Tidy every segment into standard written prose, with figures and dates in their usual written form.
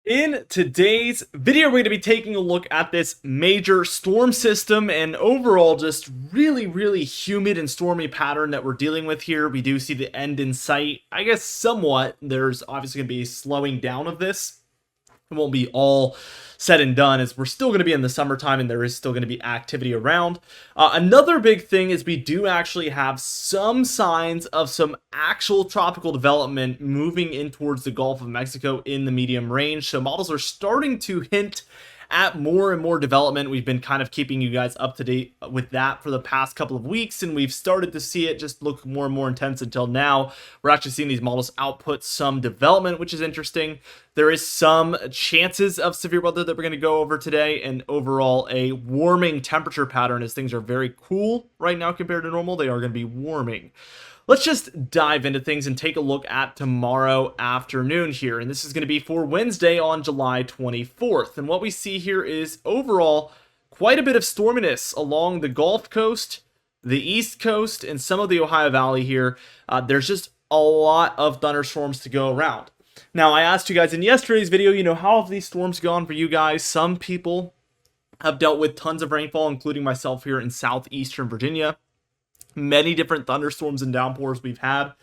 In today's video, we're going to be taking a look at this major storm system and overall just really humid and stormy pattern that we're dealing with here. We do see the end in sight, I guess somewhat. There's obviously going to be a slowing down of this. It won't be all said and done, as we're still going to be in the summertime and there is still going to be activity around. Another big thing is we do actually have some signs of some actual tropical development moving in towards the Gulf of Mexico in the medium range. So models are starting to hint at more and more development. We've been kind of keeping you guys up to date with that for the past couple of weeks, and we've started to see it just look more and more intense until now. We're actually seeing these models output some development, which is interesting. There is some chances of severe weather that we're going to go over today, and overall a warming temperature pattern as things are very cool right now compared to normal. They are going to be warming. Let's just dive into things and take a look at tomorrow afternoon here. And this is going to be for Wednesday on July 24th. And what we see here is overall quite a bit of storminess along the Gulf Coast, the East Coast, and some of the Ohio Valley here. There's just a lot of thunderstorms to go around. Now, I asked you guys in yesterday's video, how have these storms gone for you guys? Some people have dealt with tons of rainfall, including myself here in southeastern Virginia. Many different thunderstorms and downpours we've had.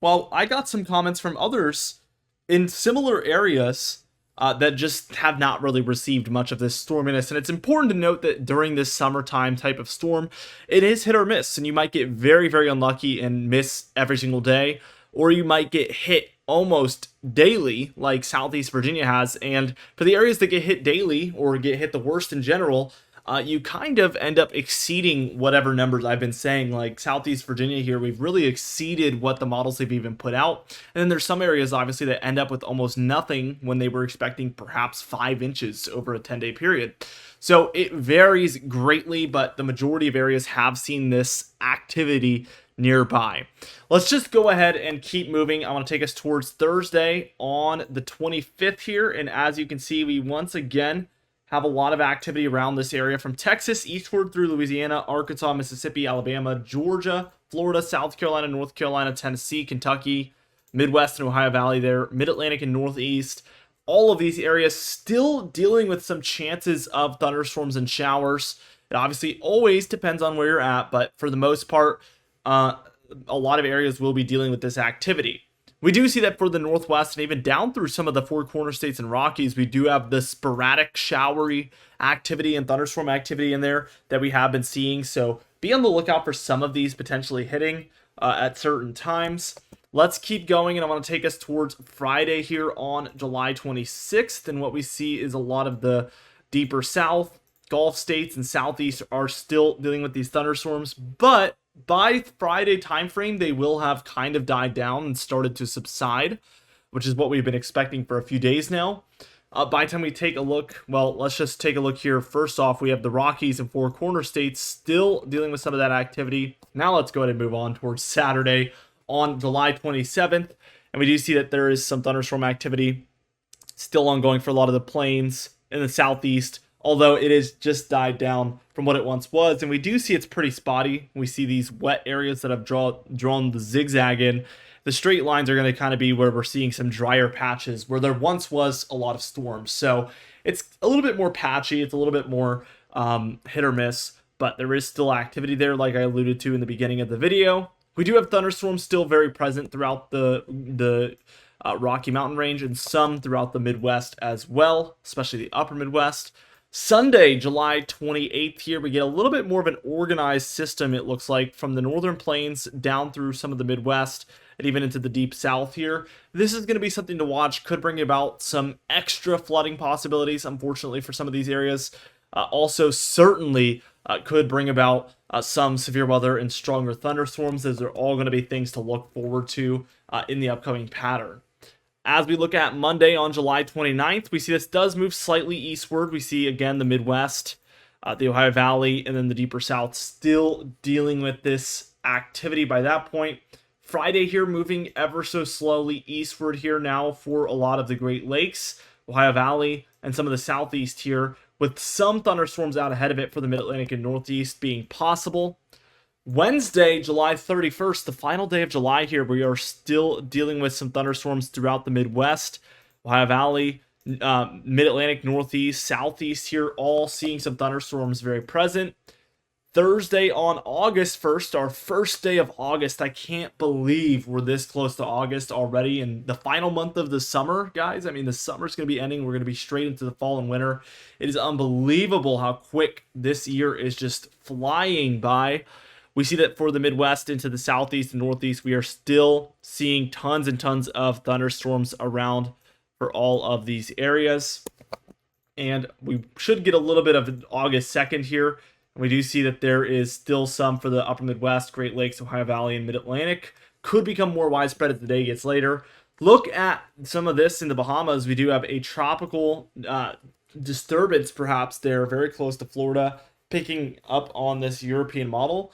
Well, I got some comments from others in similar areas that just have not really received much of this storminess. And it's important to note that during this summertime type of storm, it is hit or miss. And you might get very unlucky and miss every single day. Or you might get hit almost daily like Southeast Virginia has. And for the areas that get hit daily or get hit the worst in general, you kind of end up exceeding whatever numbers I've been saying. Like Southeast Virginia here, we've really exceeded what the models have even put out. And then there's some areas obviously that end up with almost nothing when they were expecting perhaps 5 inches over a 10-day period. So it varies greatly, but the majority of areas have seen this activity nearby. Let's just go ahead and keep moving. I want to take us towards Thursday on the 25th here. And as you can see, we once again have a lot of activity around this area from Texas eastward through Louisiana, Arkansas, Mississippi, Alabama, Georgia, Florida, South Carolina, North Carolina, Tennessee, Kentucky, Midwest and Ohio Valley there, Mid-Atlantic and Northeast. All of these areas still dealing with some chances of thunderstorms and showers. It obviously always depends on where you're at, but for the most part, a lot of areas will be dealing with this activity. We do see that for the Northwest and even down through some of the Four Corner States and Rockies, we do have the sporadic showery activity and thunderstorm activity in there that we have been seeing. So be on the lookout for some of these potentially hitting at certain times. Let's keep going, and I want to take us towards Friday here on July 26th. And what we see is a lot of the deeper south, Gulf states, and southeast are still dealing with these thunderstorms, but by Friday timeframe, they will have kind of died down and started to subside, which is what we've been expecting for a few days now. By the time we take a look, well, let's just take a look here. First off, we have the Rockies and Four Corner States still dealing with some of that activity. Now let's go ahead and move on towards Saturday on July 27th. And we do see that there is some thunderstorm activity still ongoing for a lot of the plains in the southeast, although it has just died down from what it once was. And we do see it's pretty spotty. We see these wet areas that have drawn the zigzag in. The straight lines are going to kind of be where we're seeing some drier patches where there once was a lot of storms. So it's a little bit more patchy. It's a little bit more hit or miss, but there is still activity there like I alluded to in the beginning of the video. We do have thunderstorms still very present throughout the Rocky Mountain range and some throughout the Midwest as well, especially the upper Midwest. Sunday, July 28th here, we get a little bit more of an organized system, it looks like, from the northern plains down through some of the Midwest and even into the deep south here. This is going to be something to watch. Could bring about some extra flooding possibilities, unfortunately, for some of these areas. Also, certainly could bring about some severe weather and stronger thunderstorms. Those are all going to be things to look forward to in the upcoming pattern. As we look at Monday on July 29th, we see this does move slightly eastward. We see, again, the Midwest, the Ohio Valley, and then the deeper south still dealing with this activity by that point. Friday here moving ever so slowly eastward here now for a lot of the Great Lakes, Ohio Valley, and some of the southeast here, with some thunderstorms out ahead of it for the Mid-Atlantic and Northeast being possible. Wednesday, July 31st, the final day of July here, we are still dealing with some thunderstorms throughout the Midwest, Ohio Valley, Mid-Atlantic, Northeast, Southeast here, all seeing some thunderstorms very present. Thursday on August 1st, our first day of August. I can't believe we're this close to August already, and the final month of the summer, guys. I mean, the summer's going to be ending. We're going to be straight into the fall and winter. It is unbelievable how quick this year is just flying by. We see that for the Midwest into the Southeast and Northeast, we are still seeing tons and tons of thunderstorms around for all of these areas. And we should get a little bit of August 2nd here. We do see that there is still some for the upper Midwest, Great Lakes, Ohio Valley, and Mid-Atlantic. Could become more widespread as the day gets later. Look at some of this in the Bahamas. We do have a tropical disturbance, perhaps there, very close to Florida, picking up on this European model.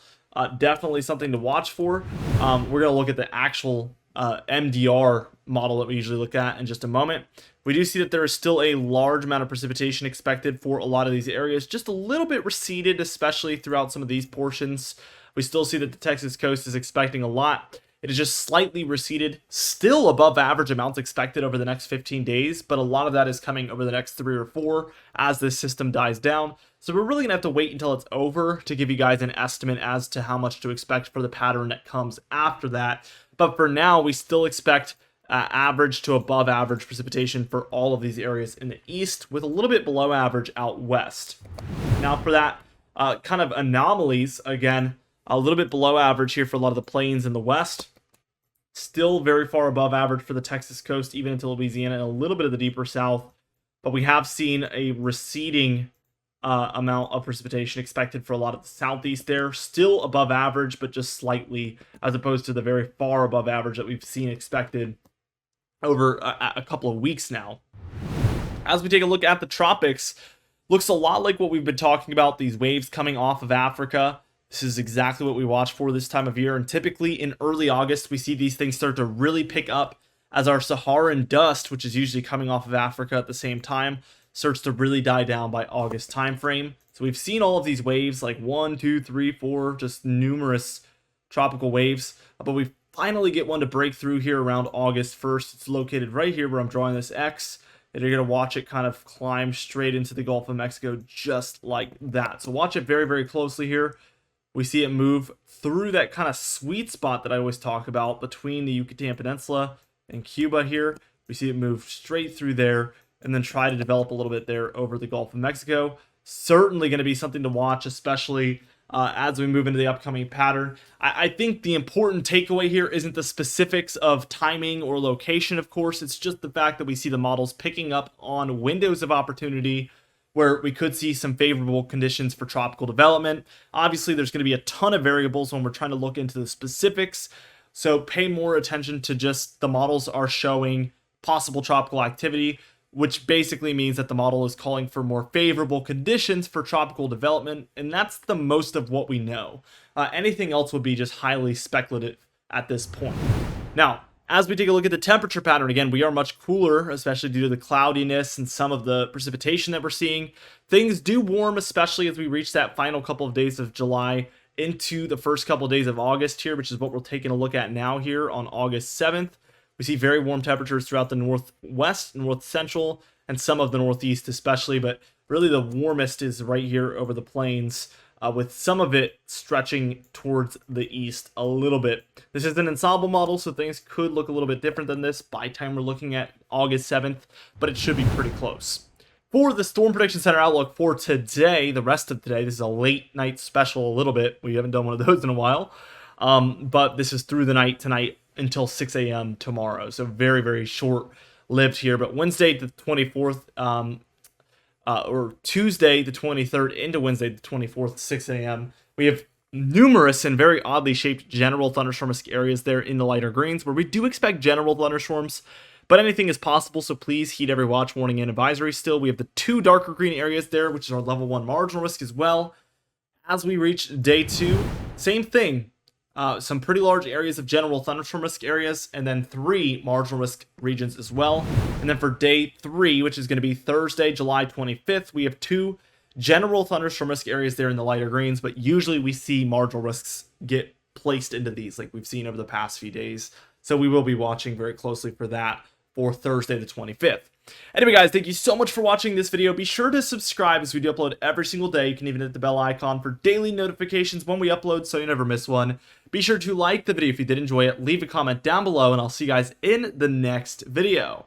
Definitely something to watch for. We're going to look at the actual MDR model that we usually look at in just a moment. We do see that there is still a large amount of precipitation expected for a lot of these areas, just a little bit receded, especially throughout some of these portions. We still see that the Texas coast is expecting a lot. It is just slightly receded, still above average amounts expected over the next 15 days, but a lot of that is coming over the next 3 or 4 as this system dies down. So we're really going to have to wait until it's over to give you guys an estimate as to how much to expect for the pattern that comes after that. But for now, we still expect average to above average precipitation for all of these areas in the east, with a little bit below average out west. Now for that kind of anomalies, again, a little bit below average here for a lot of the plains in the west. Still very far above average for the Texas coast, even into Louisiana, and a little bit of the deeper south. But we have seen a receding amount of precipitation expected for a lot of the southeast there. Still above average, but just slightly, as opposed to the very far above average that we've seen expected over a couple of weeks now. As we take a look at the tropics, looks a lot like what we've been talking about, these waves coming off of Africa. This is exactly what we watch for this time of year, and typically in early August, we see these things start to really pick up as our Saharan dust, which is usually coming off of Africa at the same time, starts to really die down by August timeframe. So we've seen all of these waves, like 1, 2, 3, 4, just numerous tropical waves, but we finally get one to break through here around August 1st. It's located right here where I'm drawing this X, and you're going to watch it kind of climb straight into the Gulf of Mexico just like that. So watch it very, very closely here. We see it move through that kind of sweet spot that I always talk about between the Yucatan Peninsula and Cuba here. We see it move straight through there and then try to develop a little bit there over the Gulf of Mexico. Certainly going to be something to watch, especially as we move into the upcoming pattern. I think the important takeaway here isn't the specifics of timing or location, of course. It's just the fact that we see the models picking up on windows of opportunity where we could see some favorable conditions for tropical development. Obviously, there's going to be a ton of variables when we're trying to look into the specifics, so pay more attention to just the models are showing possible tropical activity, which basically means that the model is calling for more favorable conditions for tropical development, and that's the most of what we know. Anything else would be just highly speculative at this point. Now, as we take a look at the temperature pattern, again, we are much cooler, especially due to the cloudiness and some of the precipitation that we're seeing. Things do warm, especially as we reach that final couple of days of July into the first couple of days of August here, which is what we're taking a look at now here on August 7th. We see very warm temperatures throughout the northwest, north central, and some of the northeast especially, but really the warmest is right here over the plains, with some of it stretching towards the east a little bit. This is an ensemble model, so things could look a little bit different than this by the time we're looking at August 7th, but it should be pretty close. For the Storm Prediction Center outlook for today, the rest of today, this is a late night special a little bit. We haven't done one of those in a while, but this is through the night tonight until 6 a.m. tomorrow, so very, very short-lived here. But Wednesday the 24th, or Tuesday the 23rd into Wednesday the 24th, 6 a.m. We have numerous and very oddly shaped general thunderstorm-esque areas there in the lighter greens, where we do expect general thunderstorms, but anything is possible, so please heed every watch, warning, and advisory still. We have the 2 darker green areas there, which is our level 1 marginal risk as well. As we reach day 2, same thing. Some pretty large areas of general thunderstorm risk areas, and then 3 marginal risk regions as well. And then for day 3, which is going to be Thursday, July 25th, we have 2 general thunderstorm risk areas there in the lighter greens, but usually we see marginal risks get placed into these like we've seen over the past few days. So we will be watching very closely for that for Thursday the 25th. Anyway, guys, thank you so much for watching this video. Be sure to subscribe as we do upload every single day. You can even hit the bell icon for daily notifications when we upload so you never miss one. Be sure to like the video if you did enjoy it, leave a comment down below, and I'll see you guys in the next video.